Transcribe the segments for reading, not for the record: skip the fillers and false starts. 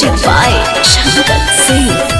Music by Shankar Singh.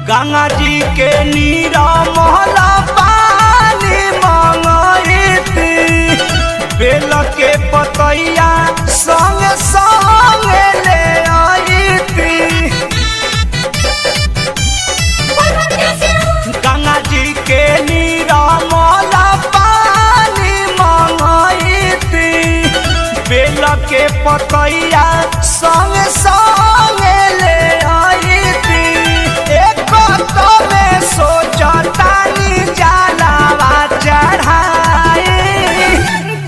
Ganga ji के नीरा महला पानी मंगैती, बेल के पतैया संग संग ले आईती। गंगा जी के नीरा महला पानी मंगैती, बेल के पतैया संग संग ले आईती। सोचतानी जलावा चढ़ाई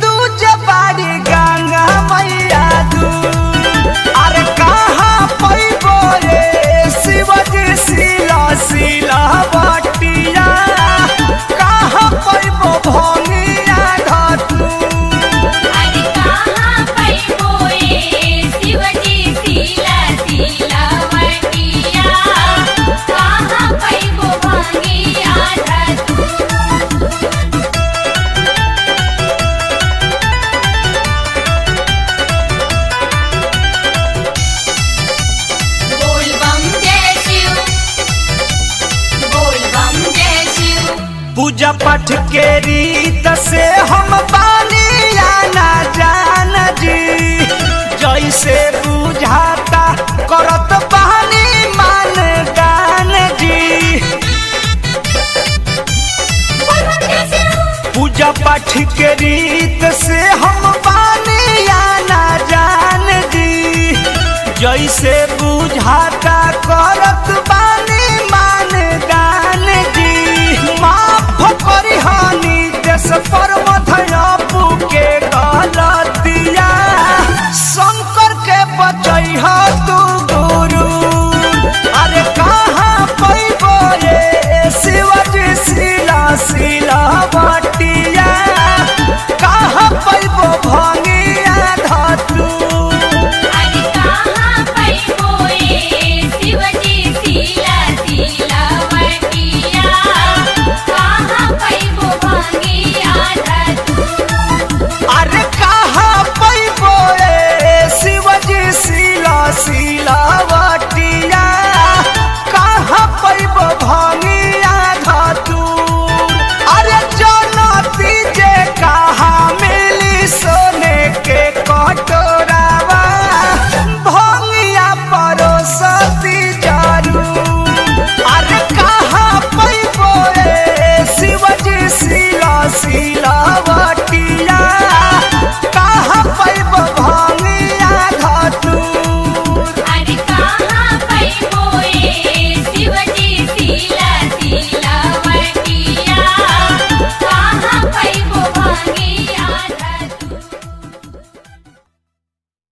दूज बाड़ी गंगा मैया दूर। अरे कहाँ पैबो रे शिवजी शिला शिला बटिया, कहाँ पैबो भंगिया धतूर। अरे कहाँ पैबो रे शिवजी शिला शिला बटिया, कहाँ पैबो भंगिया धतूर। बोल बम जय शिव, बोल बम जय शिव। पूजा पाठ के रीत से हम बानी आना जान जी, जैसे बुझाता करत बानी मान गान जी। पूजा पाठ के रीत से हम बानी आना जान जी, जैसे बुझाता करत बानी मान गान जी। माफ करी हानि देश पर मधयापू के गलतिया, शंकर के बचैह तू गुरु। अरे कहाँ पैबो रे शिवजी शिला शिला बटिया, कहाँ पैबो भंगिया धतूर। अरे कहाँ पैबो रे शिवजी शिला शिला बटिया, कहाँ पैबो भंगिया धतूर। अरे कहाँ पैबो रे शिवजी शिला शिला